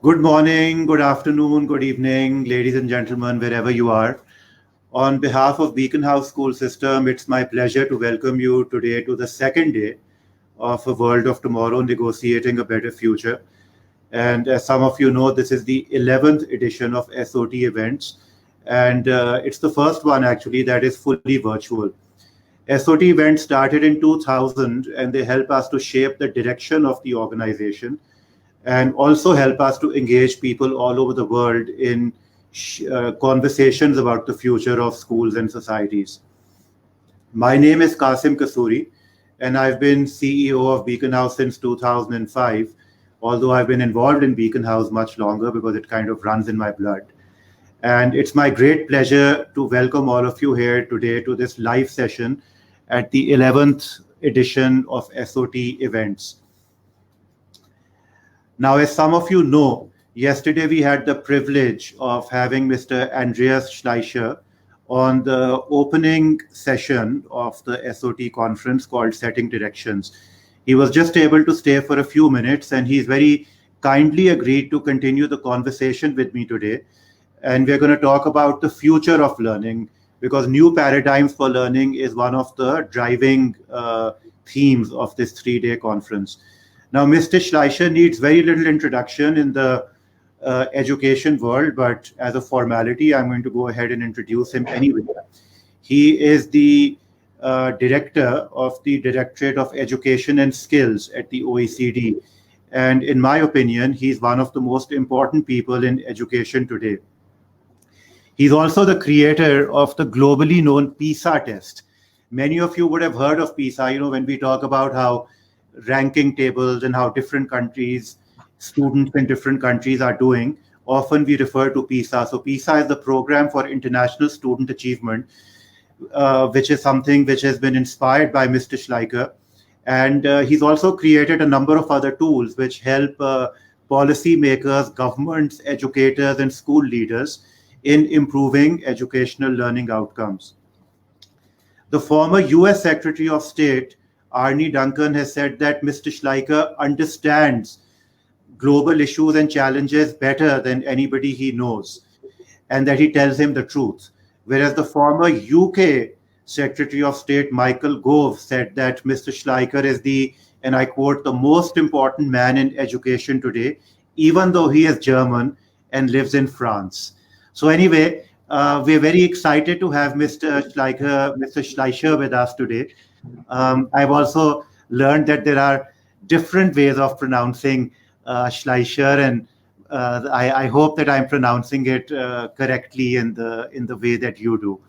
Good morning, good afternoon, good evening, ladies and gentlemen, wherever you are. On behalf of Beaconhouse School System, it's my pleasure to welcome you today to the second day of A World of Tomorrow, Negotiating a Better Future. And as some of you know, this is the 11th edition of SOT events. And it's the first one actually that is fully virtual. SOT events started in 2000 and they help us to shape the direction of the organization and also help us to engage people all over the world in conversations about the future of schools and societies. My name is Kasim Kasuri, and I've been CEO of Beaconhouse since 2005, although I've been involved in Beaconhouse much longer because it kind of runs in my blood. And it's my great pleasure to welcome all of you here today to this live session at the 11th edition of SOT events. Now, as some of you know, yesterday we had the privilege of having Mr. Andreas Schleicher on the opening session of the SOT conference called Setting Directions. He was just able to stay for a few minutes and he's very kindly agreed to continue the conversation with me today. And we're going to talk about the future of learning because new paradigms for learning is one of the driving themes of this 3-day conference. Now, Mr. Schleicher needs very little introduction in the education world, but as a formality, I'm going to go ahead and introduce him anyway. He is the director of the Directorate of Education and Skills at the OECD. And in my opinion, he's one of the most important people in education today. He's also the creator of the globally known Pisa test. Many of you would have heard of Pisa, when we talk about how ranking tables and how different countries, students in different countries are doing, often we refer to Pisa. So Pisa is the Program for International Student Achievement, which is something which has been inspired by Mr. Schleicher. And he's also created a number of other tools which help policymakers, governments, educators, and school leaders in improving educational learning outcomes. The former US Secretary of State, Arne Duncan, has said that Mr. Schleicher understands global issues and challenges better than anybody he knows, and that he tells him the truth. Whereas the former UK Secretary of State, Michael Gove, said that Mr. Schleicher is and I quote, the most important man in education today, even though he is German and lives in France. So anyway, we're very excited to have Mr. Schleicher with us today. I've also learned that there are different ways of pronouncing Schleicher, and I hope that I'm pronouncing it correctly in the way that you do.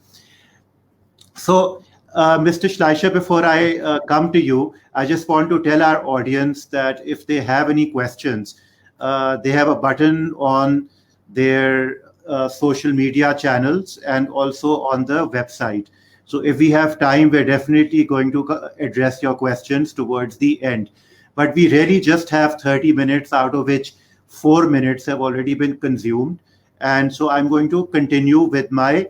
So, Mr. Schleicher, before I come to you, I just want to tell our audience that if they have any questions, they have a button on their social media channels and also on the website. So if we have time, we're definitely going to address your questions towards the end. But we really just have 30 minutes, out of which 4 minutes have already been consumed. And so I'm going to continue with my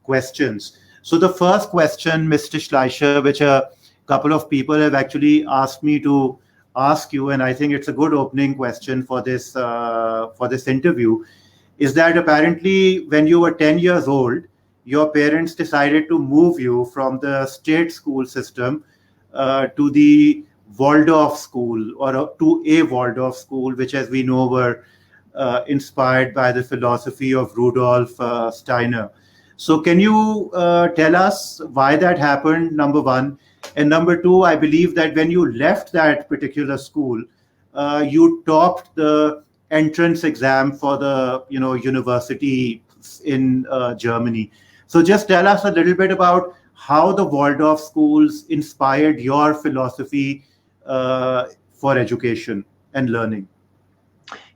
questions. So the first question, Mr. Schleicher, which a couple of people have actually asked me to ask you, and I think it's a good opening question for this interview, is that apparently when you were 10 years old, your parents decided to move you from the state school system to the Waldorf school, or to a Waldorf school, which, as we know, were inspired by the philosophy of Rudolf Steiner. So can you tell us why that happened, number one? And number two, I believe that when you left that particular school, you topped the entrance exam for the university in Germany. So just tell us a little bit about how the Waldorf schools inspired your philosophy for education and learning.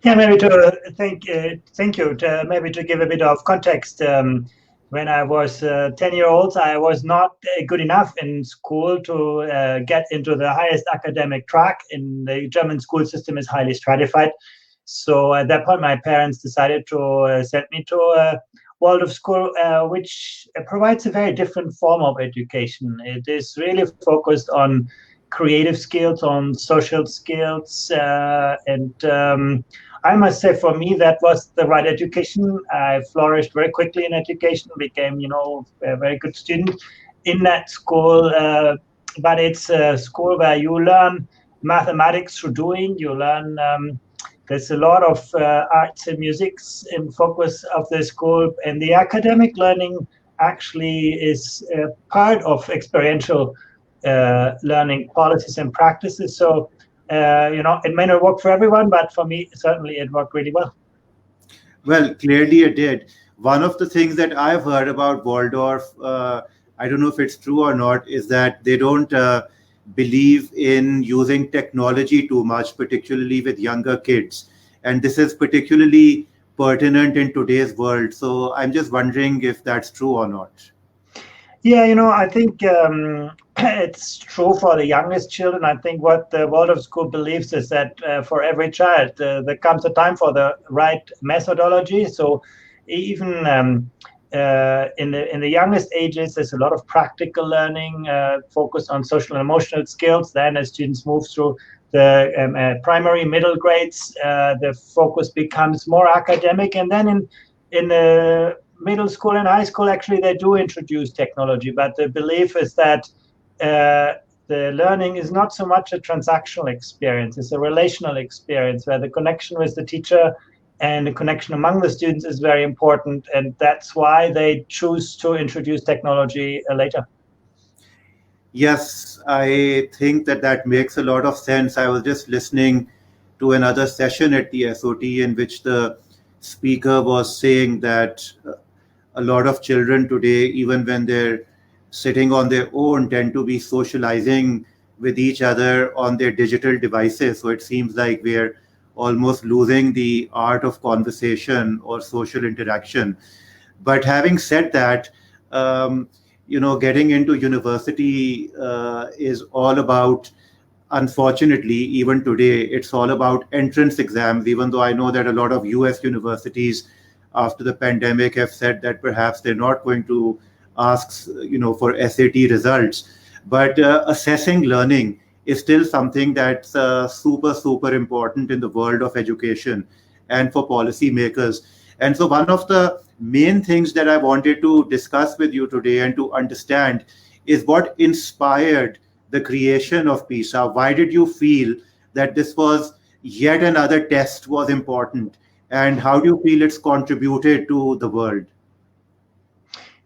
Yeah, maybe to thank you. Maybe to give a bit of context, when I was 10-year-old, I was not good enough in school to get into the highest academic track. In the German school system is highly stratified. So at that point, my parents decided to send me to a Waldorf school, which provides a very different form of education. It is really focused on creative skills, on social skills, and I must say, for me, that was the right education. I flourished very quickly in education, became, a very good student in that school. But it's a school where you learn mathematics through doing. You learn. There's a lot of arts and musics in focus of the school, and the academic learning actually is part of experiential learning policies and practices. So, it may not work for everyone, but for me, certainly it worked really well. Well, clearly it did. One of the things that I've heard about Waldorf, I don't know if it's true or not, is that they don't believe in using technology too much, particularly with younger kids. And this is particularly pertinent in today's world. So I'm just wondering if that's true or not. Yeah, I think it's true for the youngest children. I think what the Waldorf School believes is that for every child, there comes a time for the right methodology. So even in the youngest ages, there's a lot of practical learning, focused on social and emotional skills. Then as students move through the primary, middle grades, the focus becomes more academic. And then in the middle school and high school, actually, they do introduce technology, but the belief is that the learning is not so much a transactional experience. It's a relational experience where the connection with the teacher and the connection among the students is very important, and that's why they choose to introduce technology later. Yes, I think that makes a lot of sense. I was just listening to another session at the SOT in which the speaker was saying that a lot of children today, even when they're sitting on their own, tend to be socializing with each other on their digital devices. So it seems like we're almost losing the art of conversation or social interaction. But having said that, getting into university is all about, unfortunately, even today, it's all about entrance exams, even though I know that a lot of US universities after the pandemic have said that perhaps they're not going to ask, for SAT results. But assessing learning is still something that's super, super important in the world of education and for policymakers. And so one of the main things that I wanted to discuss with you today and to understand is what inspired the creation of Pisa. Why did you feel that this was yet another test was important? And how do you feel it's contributed to the world?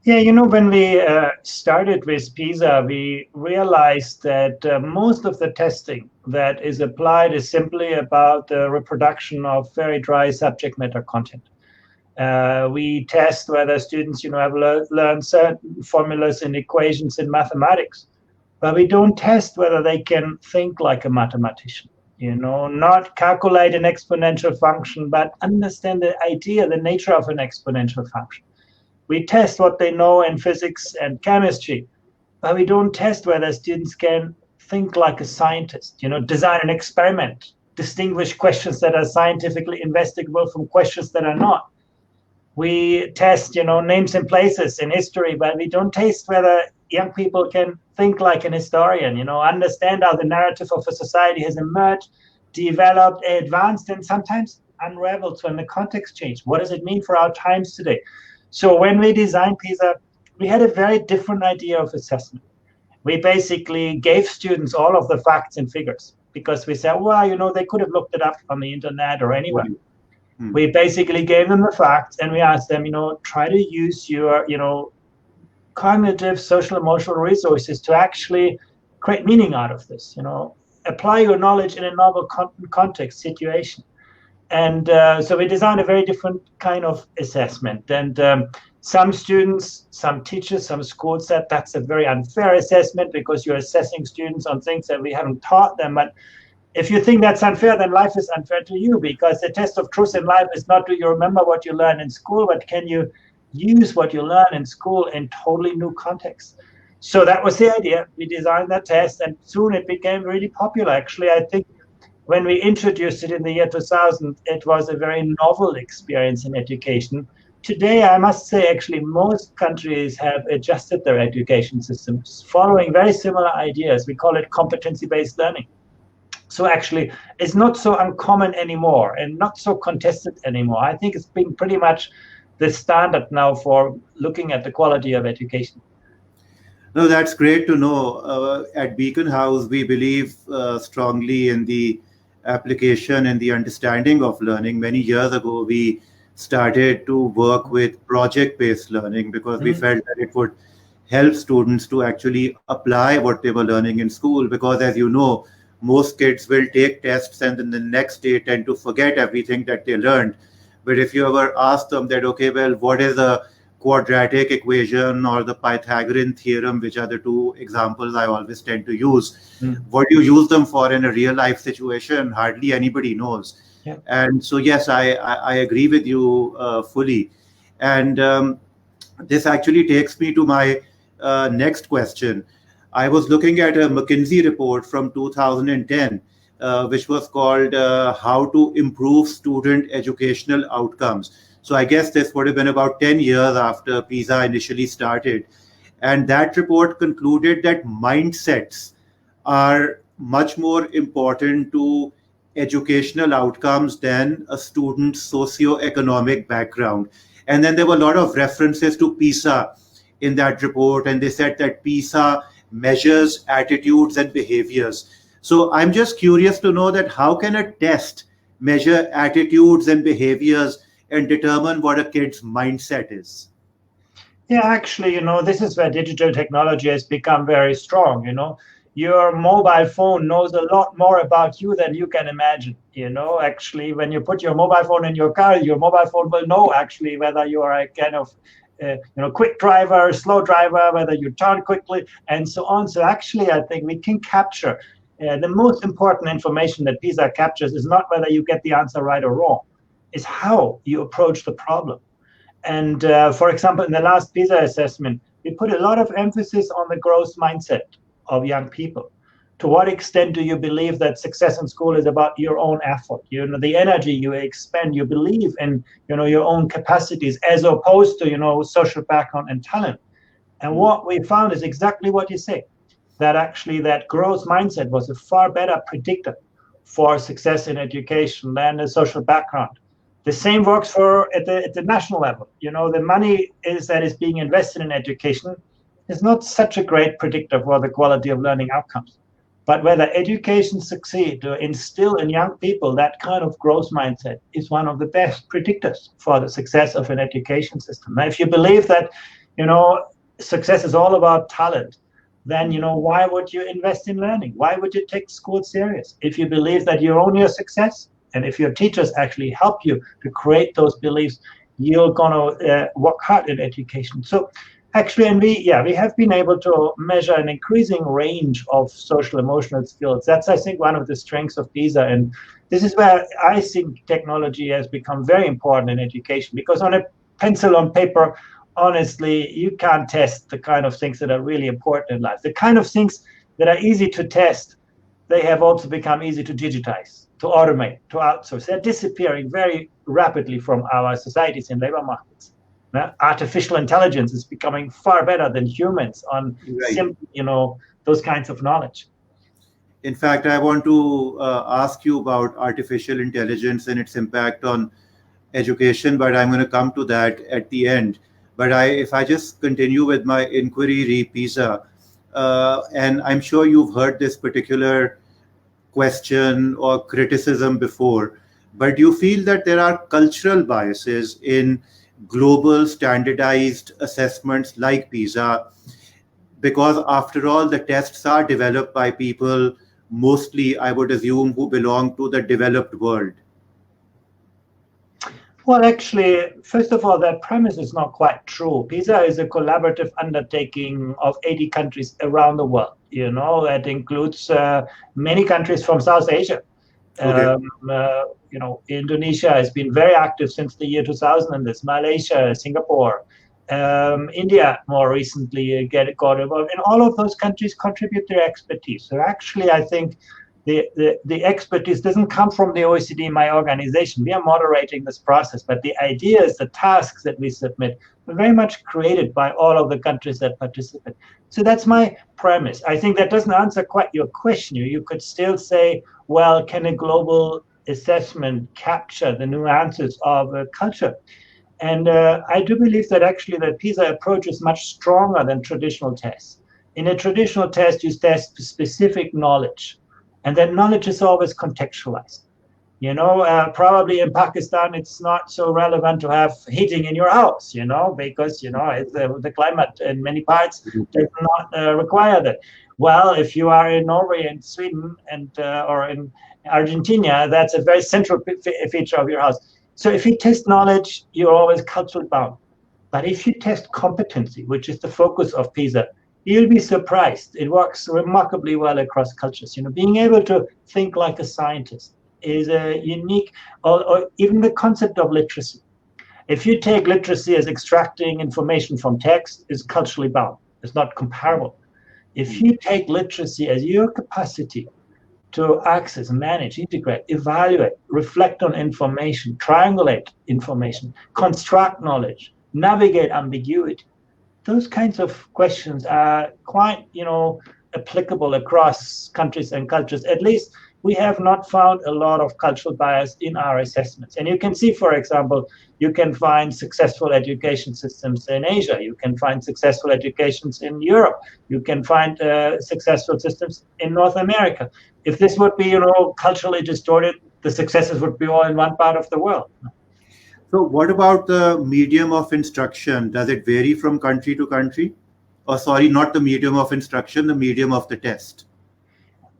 Yeah, when we started with Pisa, we realized that most of the testing that is applied is simply about the reproduction of very dry subject matter content. We test whether students, have learned certain formulas and equations in mathematics, but we don't test whether they can think like a mathematician. Not calculate an exponential function, but understand the idea, the nature of an exponential function. We test what they know in physics and chemistry, but we don't test whether students can think like a scientist, design an experiment, distinguish questions that are scientifically investigable from questions that are not. We test, names and places in history, but we don't test whether young people can think like an historian, understand how the narrative of a society has emerged, developed, advanced, and sometimes unraveled when the context changed. What does it mean for our times today? So when we designed Pisa, we had a very different idea of assessment. We basically gave students all of the facts and figures because we said, well, they could have looked it up on the internet or anywhere. We basically gave them the facts and we asked them, try to use your, cognitive, social, emotional resources to actually create meaning out of this, apply your knowledge in a novel context situation. And so we designed a very different kind of assessment. And some students, some teachers, some schools said that's a very unfair assessment because you're assessing students on things that we haven't taught them. But if you think that's unfair, then life is unfair to you, because the test of truth in life is not do you remember what you learned in school, but can you use what you learn in school in totally new contexts. So that was the idea. We designed that test, and soon it became really popular. Actually, I think when we introduced it in the year 2000, it was a very novel experience in education today, I must say, actually, most countries have adjusted their education systems following very similar ideas. We call it competency-based learning. So actually, it's not so uncommon anymore and not so contested anymore. I think it's been pretty much the standard now for looking at the quality of education. No, that's great to know. At Beaconhouse, we believe strongly in the application and the understanding of learning. Many years ago, we started to work with project-based learning because we felt that it would help students to actually apply what they were learning in school. Because as you know, most kids will take tests and then the next day tend to forget everything that they learned. But if you ever ask them that, okay, well, what is a quadratic equation or the Pythagorean theorem, which are the two examples I always tend to use, what you use them for in a real life situation, hardly anybody knows. Yeah. And so, yes, I agree with you fully. And this actually takes me to my next question. I was looking at a McKinsey report from 2010, which was called How to Improve Student Educational Outcomes. So I guess this would have been about 10 years after Pisa initially started. And that report concluded that mindsets are much more important to educational outcomes than a student's socioeconomic background. And then there were a lot of references to Pisa in that report, and they said that Pisa measures attitudes and behaviors. So I'm just curious to know that how can a test measure attitudes and behaviors and determine what a kid's mindset is? Yeah, actually, this is where digital technology has become very strong. Your mobile phone knows a lot more about you than you can imagine. Actually, when you put your mobile phone in your car, your mobile phone will know actually whether you are a kind of quick driver, slow driver, whether you turn quickly, and so on. So actually, I think we can capture the most important information that PISA captures is not whether you get the answer right or wrong, is how you approach the problem. And for example, in the last PISA assessment, we put a lot of emphasis on the growth mindset of young people. To what extent do you believe that success in school is about your own effort, the energy you expend, you believe in, your own capacities as opposed to, social background and talent. And what we found is exactly what you say, that actually that growth mindset was a far better predictor for success in education than the social background. The same works for at the national level. The money that is being invested in education is not such a great predictor for the quality of learning outcomes. But whether education succeed to instill in young people that kind of growth mindset is one of the best predictors for the success of an education system. Now, if you believe that, success is all about talent, then, why would you invest in learning? Why would you take school serious? If you believe that you own your success, and if your teachers actually help you to create those beliefs, you're going to work hard in education. So actually, and we have been able to measure an increasing range of social emotional skills. That's, I think, one of the strengths of PISA. And this is where I think technology has become very important in education, because on a pencil on paper, honestly, you can't test the kind of things that are really important in life. The kind of things that are easy to test, they have also become easy to digitize, to automate, to outsource. They're disappearing very rapidly from our societies and labor markets. Artificial intelligence is becoming far better than humans on those kinds of knowledge. In fact, I want to ask you about artificial intelligence and its impact on education, but I'm going to come to that at the end. But if I just continue with my inquiry re PISA, and I'm sure you've heard this particular question or criticism before, but do you feel that there are cultural biases in global standardized assessments like PISA? Because after all, the tests are developed by people, mostly, I would assume, who belong to the developed world. Well, actually, first of all, that premise is not quite true. PISA is a collaborative undertaking of 80 countries around the world. That includes many countries from South Asia. Okay. Indonesia has been very active since the year 2000 in this. Malaysia, Singapore, India more recently got involved. And all of those countries contribute their expertise. So actually, I think the expertise doesn't come from the OECD, my organization. We are moderating this process, but the ideas, the tasks that we submit, are very much created by all of the countries that participate. So that's my premise. I think that doesn't answer quite your question. You could still say, well, can a global assessment capture the nuances of a culture? And I do believe that actually the PISA approach is much stronger than traditional tests. In a traditional test, you test specific knowledge, and that knowledge is always contextualized. Probably in Pakistan, it's not so relevant to have heating in your house, because, the climate in many parts does not require that. Well, if you are in Norway and Sweden or in Argentina, that's a very central feature of your house. So if you test knowledge, you're always culturally bound. But if you test competency, which is the focus of PISA, you'll be surprised. It works remarkably well across cultures. Being able to think like a scientist is a unique, or even the concept of literacy. If you take literacy as extracting information from text, is culturally bound. It's not comparable. If you take literacy as your capacity to access, manage, integrate, evaluate, reflect on information, triangulate information, construct knowledge, navigate ambiguity, those kinds of questions are quite, applicable across countries and cultures. At least we have not found a lot of cultural bias in our assessments. And you can see, for example, you can find successful education systems in Asia. You can find successful educations in Europe. You can find successful systems in North America. If this would be, culturally distorted, the successes would be all in one part of the world. So what about the medium of instruction? Does it vary from country to country? Or sorry, not the medium of instruction, the medium of the test.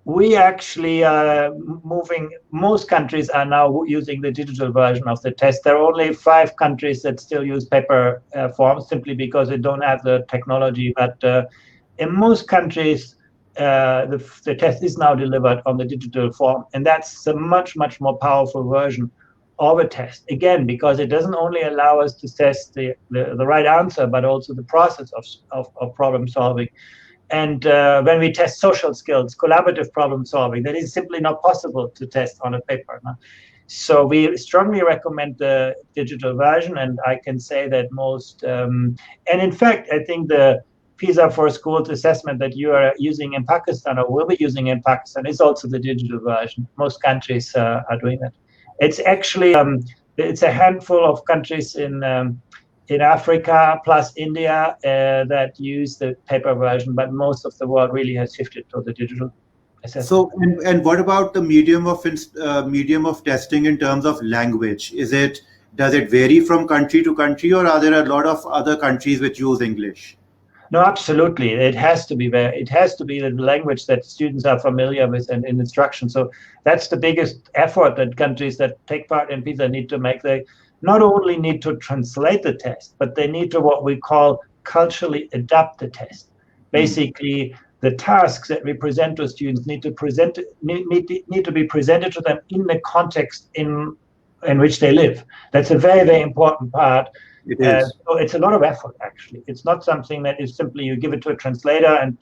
We actually are moving, most countries are now using the digital version of the test. There are only 5 countries that still use paper forms, simply because they don't have the technology. But in most countries, the test is now delivered on the digital form. And that's a much, much more powerful version of a test. Again, because it doesn't only allow us to test the right answer, but also the process of problem solving. And when we test social skills, collaborative problem solving, that is simply not possible to test on a paper. No? So we strongly recommend the digital version, and I can say that most, and in fact, I think the PISA for Schools assessment that you are using in Pakistan or will be using in Pakistan is also the digital version. Most countries are doing that. It's actually, it's a handful of countries in Africa plus India that use the paper version, but most of the world really has shifted to the digital assessment. So, and what about the medium of testing in terms of language? Does it vary from country to country, or are there a lot of other countries which use English? No, absolutely. It has to be the language that students are familiar with and in instruction. So that's the biggest effort that countries that take part in PISA need to make. They not only need to translate the test, but they need to what we call culturally adapt the test. Basically, the tasks that we present to students need to be presented to them in the context in which they live. That's a very, very important part. It is. So it's a lot of effort, actually. It's not something that is simply you give it to a translator and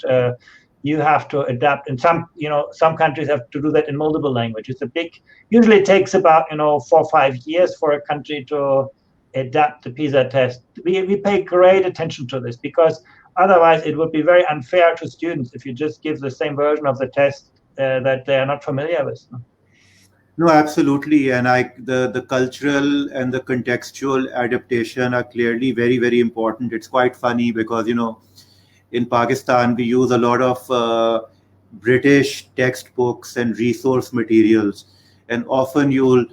you have to adapt. And some countries have to do that in multiple languages. Usually it takes about 4 or 5 years for a country to adapt the PISA test. We pay great attention to this, because otherwise it would be very unfair to students if you just give the same version of the test that they are not familiar with. No, absolutely. And the cultural and the contextual adaptation are clearly very, very important. It's quite funny because, in Pakistan, we use a lot of British textbooks and resource materials. And often you'll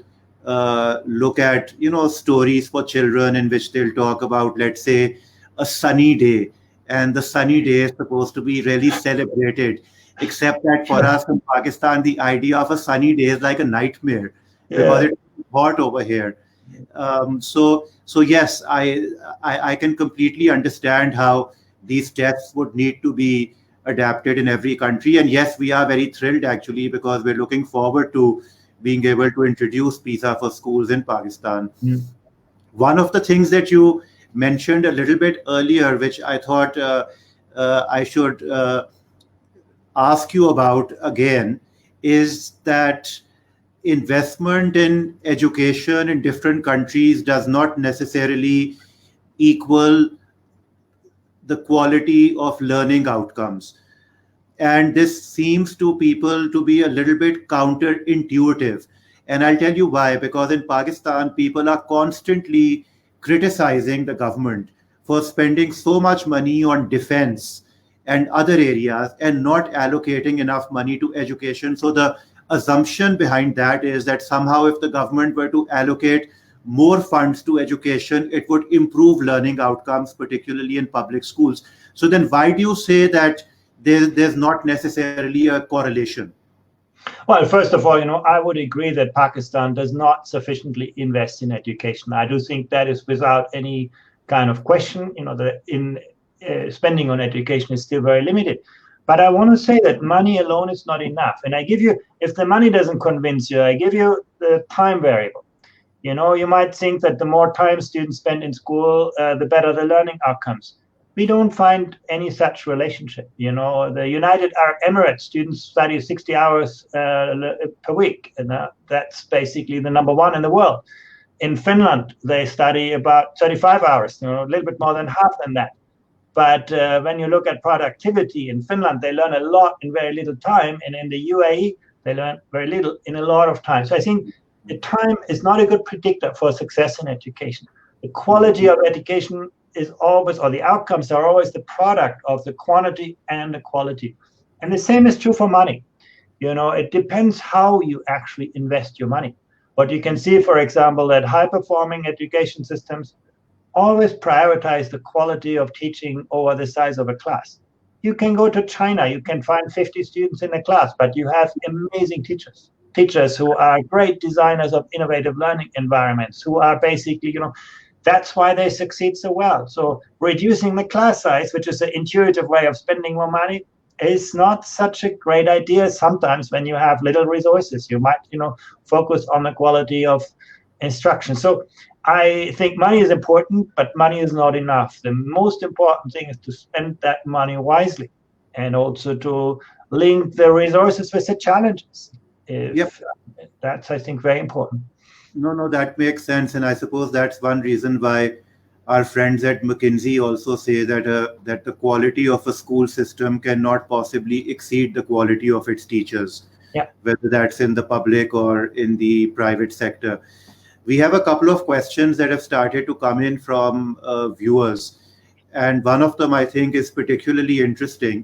look at, stories for children in which they'll talk about, let's say, a sunny day. And the sunny day is supposed to be really celebrated. Except that for us in Pakistan, the idea of a sunny day is like a nightmare because it's hot over here. So yes, I can completely understand how these tests would need to be adapted in every country. And yes, we are very thrilled actually, because we're looking forward to being able to introduce PISA for schools in Pakistan. One of the things that you mentioned a little bit earlier, which I thought I should ask you about again, is that investment in education in different countries does not necessarily equal the quality of learning outcomes. And this seems to people to be a little bit counterintuitive. And I'll tell you why. Because in Pakistan, people are constantly criticizing the government for spending so much money on defense and other areas and not allocating enough money to education. So the assumption behind that is that somehow if the government were to allocate more funds to education, it would improve learning outcomes, particularly in public schools. So then why do you say that there's not necessarily a correlation? Well, first of all, I would agree that Pakistan does not sufficiently invest in education. I do think that is without any kind of question. Spending on education is still very limited. But I want to say that money alone is not enough. And I give you, if the money doesn't convince you, I give you the time variable. You might think that the more time students spend in school, the better the learning outcomes. We don't find any such relationship. The United Arab Emirates students study 60 hours per week, and that's basically the number one in the world. In Finland, they study about 35 hours, a little bit more than half than that. But when you look at productivity in Finland, they learn a lot in very little time, and in the UAE, they learn very little in a lot of time. So I think the time is not a good predictor for success in education. The quality of education is always, or the outcomes are always the product of the quantity and the quality. And the same is true for money. It depends how you actually invest your money. But you can see, for example, that high-performing education systems always prioritize the quality of teaching over the size of a class. You can go to China, you can find 50 students in a class, but you have amazing teachers who are great designers of innovative learning environments, who are basically, that's why they succeed so well. So reducing the class size, which is an intuitive way of spending more money, is not such a great idea. Sometimes when you have little resources, you might, focus on the quality of instruction. So I think money is important, but money is not enough. The most important thing is to spend that money wisely and also to link the resources with the challenges. Yep. That's, I think, very important. No, that makes sense. And I suppose that's one reason why our friends at McKinsey also say that that the quality of a school system cannot possibly exceed the quality of its teachers, whether that's in the public or in the private sector. We have a couple of questions that have started to come in from viewers. And one of them, I think, is particularly interesting.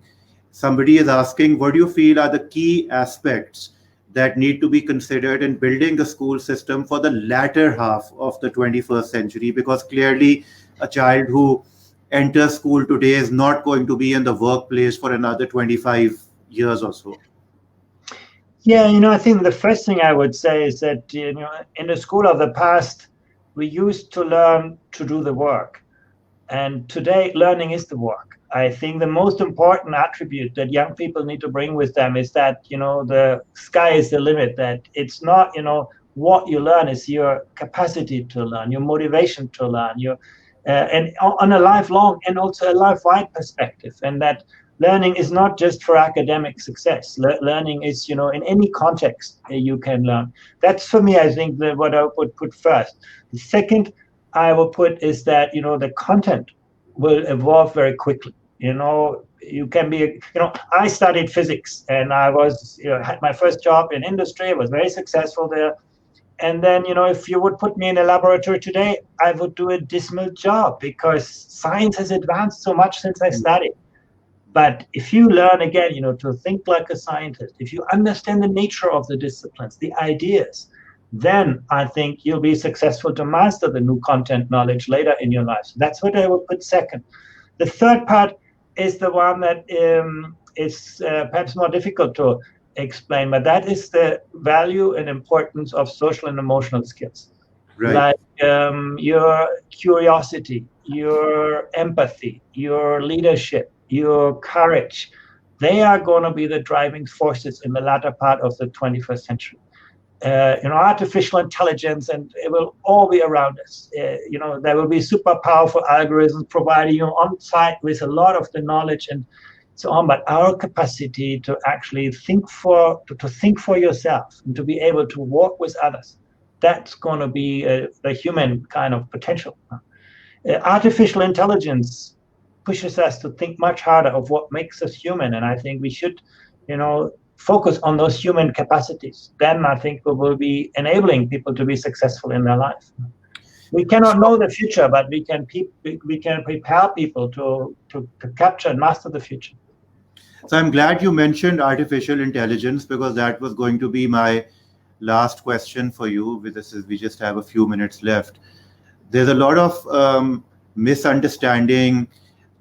Somebody is asking, what do you feel are the key aspects that need to be considered in building a school system for the latter half of the 21st century? Because clearly a child who enters school today is not going to be in the workplace for another 25 years or so. Yeah, I think the first thing I would say is that, in the school of the past, we used to learn to do the work. And today, learning is the work. I think the most important attribute that young people need to bring with them is that, the sky is the limit, that it's not, what you learn is your capacity to learn, your motivation to learn, and on a lifelong and also a life-wide perspective. And that learning is not just for academic success. Learning is, in any context you can learn. That's, for me, I think, what I would put first. The second I will put is that, the content will evolve very quickly. You can be, I studied physics and I was, had my first job in industry, was very successful there. And then, if you would put me in a laboratory today, I would do a dismal job because science has advanced so much since I studied. But if you learn again, to think like a scientist, if you understand the nature of the disciplines, the ideas, then I think you'll be successful to master the new content knowledge later in your life. So that's what I would put second. The third part is the one that is perhaps more difficult to explain, but that is the value and importance of social and emotional skills. Right. Like your curiosity, your empathy, your leadership, your courage. They are going to be the driving forces in the latter part of the 21st century. Artificial intelligence, and it will all be around us. There will be super powerful algorithms providing you on site with a lot of the knowledge. And so on, but our capacity to actually think to think for yourself and to be able to work with others, that's going to be the human kind of potential. Artificial intelligence pushes us to think much harder of what makes us human, and I think we should, focus on those human capacities. Then I think we will be enabling people to be successful in their life. We cannot know the future, but we can prepare people to capture and master the future. So I'm glad you mentioned artificial intelligence, because that was going to be my last question for you. We just have a few minutes left. There's a lot of misunderstanding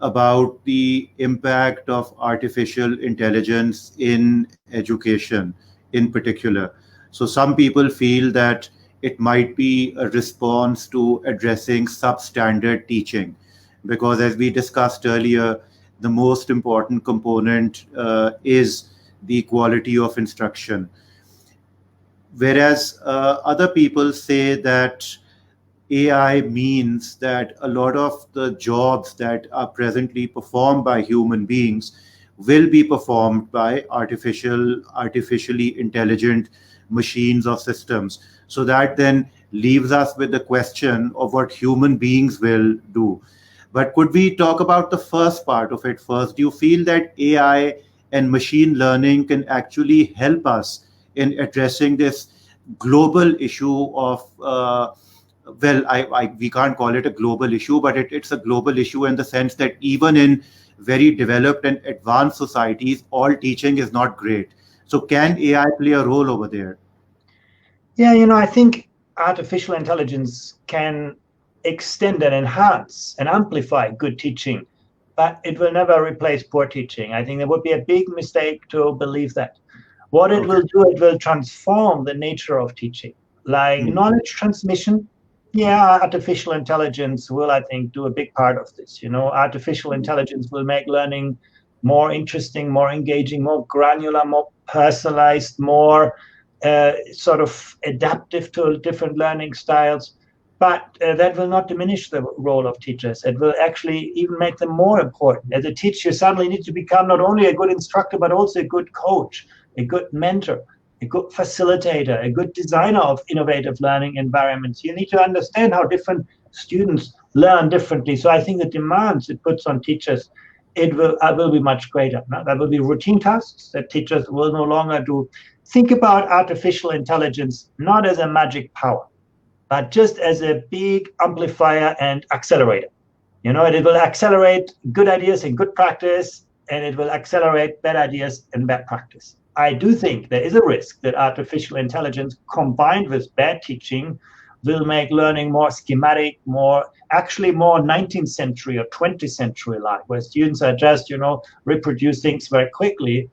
about the impact of artificial intelligence in education in particular. So some people feel that it might be a response to addressing substandard teaching, because as we discussed earlier, the most important component is the quality of instruction. Whereas other people say that AI means that a lot of the jobs that are presently performed by human beings will be performed by artificially intelligent machines or systems. So that then leaves us with the question of what human beings will do. But could we talk about the first part of it first? Do you feel that AI and machine learning can actually help us in addressing this global issue of, we can't call it a global issue, but it's a global issue in the sense that even in very developed and advanced societies, all teaching is not great. So can AI play a role over there? Yeah, I think artificial intelligence can extend and enhance and amplify good teaching, but it will never replace poor teaching. I think that would be a big mistake to believe that. What it will do, it will transform the nature of teaching, like knowledge transmission. Yeah, artificial intelligence will, I think, do a big part of this. Artificial intelligence will make learning more interesting, more engaging, more granular, more personalized, more sort of adaptive to different learning styles. But that will not diminish the role of teachers. It will actually even make them more important. As a teacher, you suddenly need to become not only a good instructor, but also a good coach, a good mentor, a good facilitator, a good designer of innovative learning environments. You need to understand how different students learn differently. So I think the demands it puts on teachers, it will be much greater. That will be routine tasks that teachers will no longer do. Think about artificial intelligence not as a magic power, but just as a big amplifier and accelerator. It will accelerate good ideas and good practice, and it will accelerate bad ideas and bad practice. I do think there is a risk that artificial intelligence combined with bad teaching will make learning more schematic, more 19th century or 20th century like, where students are just, reproduce things very quickly.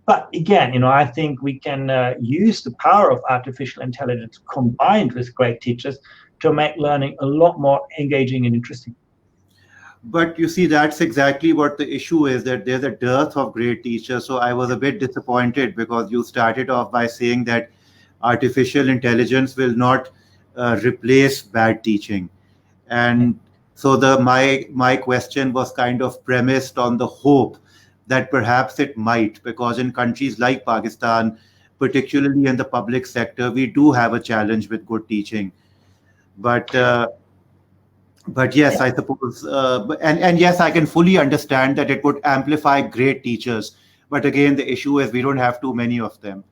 But again, I think we can use the power of artificial intelligence combined with great teachers to make learning a lot more engaging and interesting. But you see, that's exactly what the issue is, that there's a dearth of great teachers. So I was a bit disappointed because you started off by saying that artificial intelligence will not replace bad teaching. And so my question was kind of premised on the hope that perhaps it might, because in countries like Pakistan, particularly in the public sector, we do have a challenge with good teaching. But yes, I suppose, and yes, I can fully understand that it would amplify great teachers. But again, the issue is we don't have too many of them.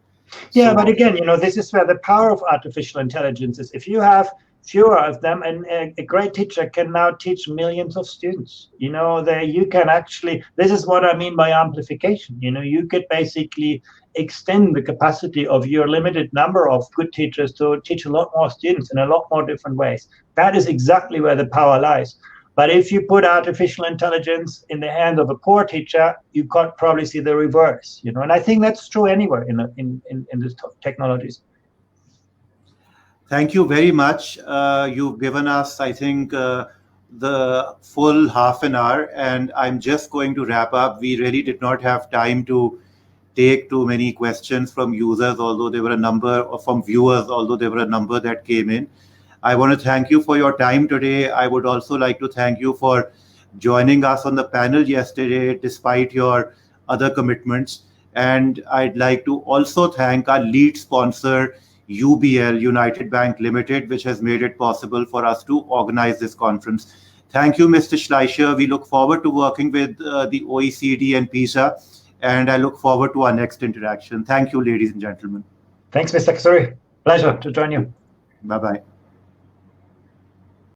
Yeah, but again, this is where the power of artificial intelligence is. If you have fewer of them, and a great teacher can now teach millions of students. You can actually, this is what I mean by amplification. You could basically extend the capacity of your limited number of good teachers to teach a lot more students in a lot more different ways. That is exactly where the power lies. But if you put artificial intelligence in the hands of a poor teacher, you could probably see the reverse. And I think that's true anywhere in these technologies. Thank you very much. You've given us, I think, the full half an hour, and I'm just going to wrap up. We really did not have time to take too many questions from users, although there were a number, or from viewers, although there were a number that came in. I want to thank you for your time today. I would also like to thank you for joining us on the panel yesterday, despite your other commitments. And I'd like to also thank our lead sponsor, UBL, United Bank Limited, which has made it possible for us to organize this conference. Thank you, Mr. Schleicher. We look forward to working with the OECD and Pisa, and I look forward to our next interaction. Thank you, ladies and gentlemen. Thanks, Mr. Kasuri. Pleasure to join you. Bye-bye.